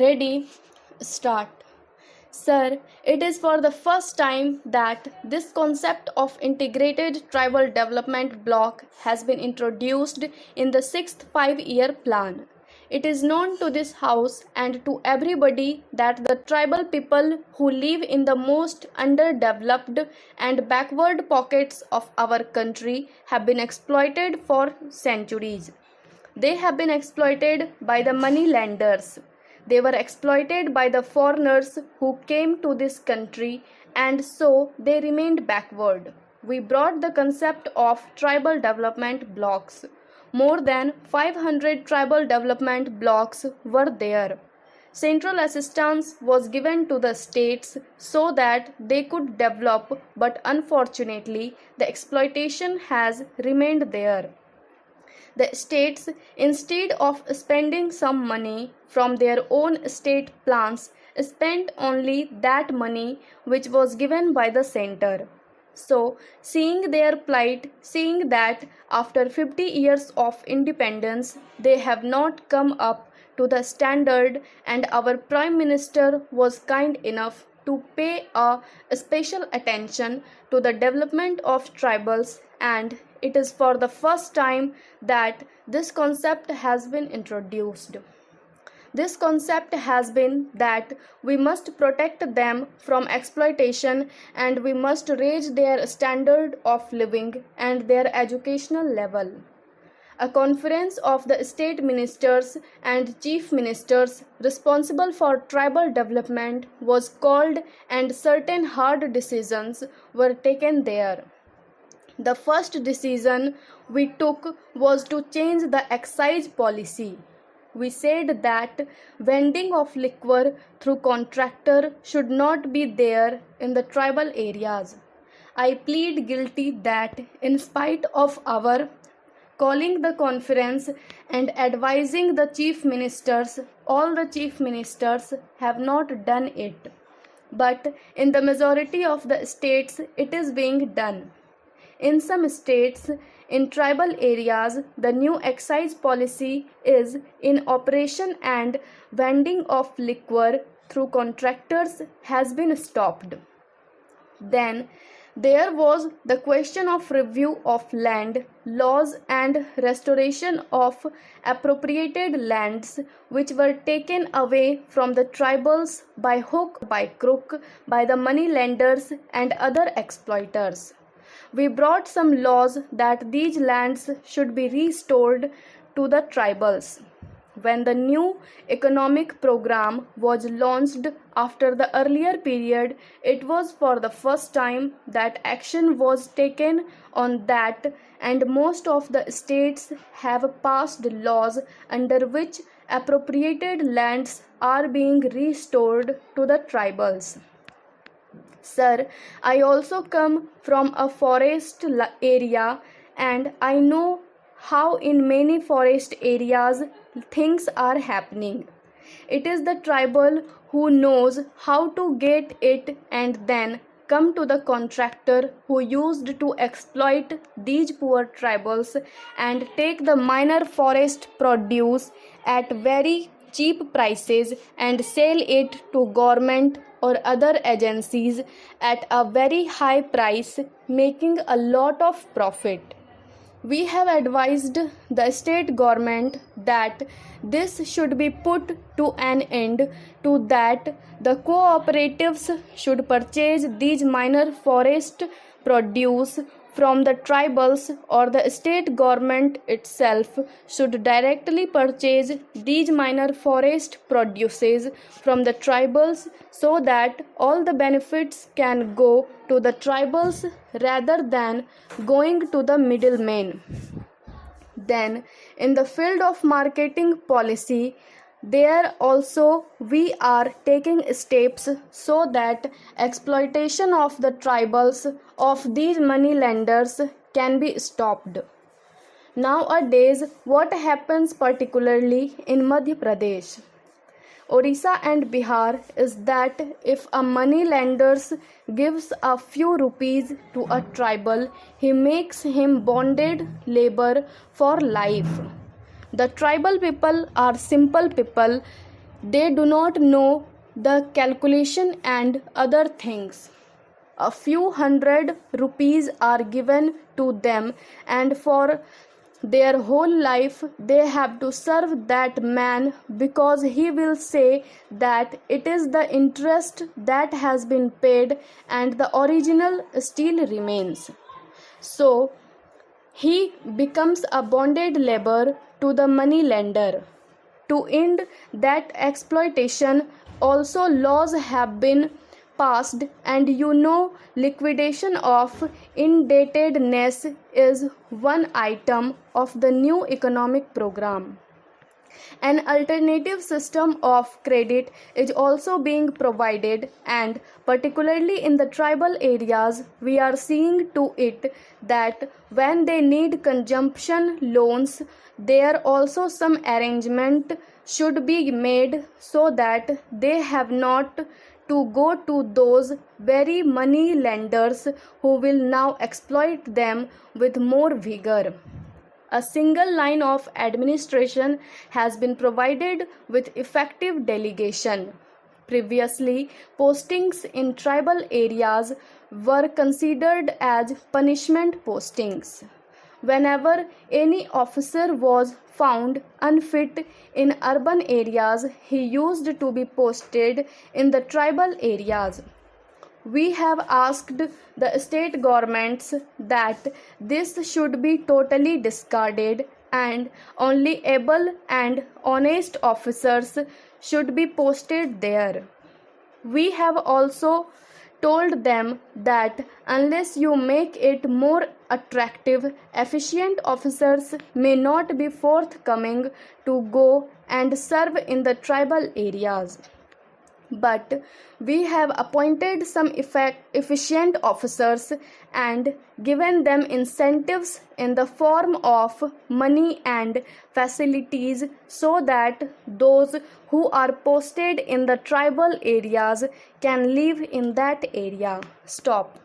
Ready? Start. Sir, it is for the first time that this concept of integrated tribal development block has been introduced in the sixth five-year plan. It is known to this House and to everybody that the tribal people who live in the most underdeveloped and backward pockets of our country have been exploited for centuries. They have been exploited by the money lenders. They were exploited by the foreigners who came to this country, and so they remained backward. We brought the concept of tribal development blocks. More than 500 tribal development blocks were there. Central assistance was given to the states so that they could develop, but unfortunately, the exploitation has remained there. The states, instead of spending some money from their own state plans, spent only that money which was given by the center. So, seeing their plight, seeing that after 50 years of independence they have not come up to the standard, and our Prime Minister was kind enough to pay a special attention to the development of tribals, and it is for the first time that this concept has been introduced. This concept has been that we must protect them from exploitation and we must raise their standard of living and their educational level. A conference of the state ministers and chief ministers responsible for tribal development was called, and certain hard decisions were taken there. The first decision we took was to change the excise policy. We said that vending of liquor through contractor should not be there in the tribal areas. I plead guilty that in spite of our calling the conference and advising the chief ministers, all the chief ministers have not done it. But in the majority of the states, it is being done. In some states, in tribal areas, the new excise policy is in operation and vending of liquor through contractors has been stopped. Then there was the question of review of land laws and restoration of appropriated lands which were taken away from the tribals by hook, by crook, by the money lenders and other exploiters. We brought some laws that these lands should be restored to the tribals. When the new economic program was launched after the earlier period, it was for the first time that action was taken on that, and most of the states have passed laws under which appropriated lands are being restored to the tribals. Sir, I also come from a forest area, and I know how in many forest areas things are happening. It is the tribal who knows how to get it and then come to the contractor who used to exploit these poor tribals and take the minor forest produce at very cheap prices and sell it to government or other agencies at a very high price, making a lot of profit. We have advised the state government that this should be put to an end, to that the cooperatives should purchase these minor forest produce from the tribals, or the state government itself should directly purchase these minor forest produces from the tribals, so that all the benefits can go to the tribals rather than going to the middlemen. Then, in the field of marketing policy, there also we are taking steps so that exploitation of the tribals of these money lenders can be stopped. Nowadays, what happens particularly in Madhya Pradesh, Orissa and Bihar is that if a money lender gives a few rupees to a tribal, he makes him bonded labor for life. The tribal people are simple people. They do not know the calculation and other things. A few hundred rupees are given to them, and for their whole life they have to serve that man, because he will say that it is the interest that has been paid and the original still remains. So he becomes a bonded labor to the money lender. To end that exploitation, also laws have been passed, and liquidation of indebtedness is one item of the new economic program. An alternative system of credit is also being provided, and particularly in the tribal areas, we are seeing to it that when they need consumption loans, there also some arrangement should be made so that they have not to go to those very money lenders who will now exploit them with more vigor. A single line of administration has been provided with effective delegation. Previously, postings in tribal areas were considered as punishment postings. Whenever any officer was found unfit in urban areas, he used to be posted in the tribal areas. We have asked the state governments that this should be totally discarded, and only able and honest officers should be posted there. We have also told them that unless you make it more attractive, efficient officers may not be forthcoming to go and serve in the tribal areas. But we have appointed some efficient officers and given them incentives in the form of money and facilities, so that those who are posted in the tribal areas can live in that area. Stop.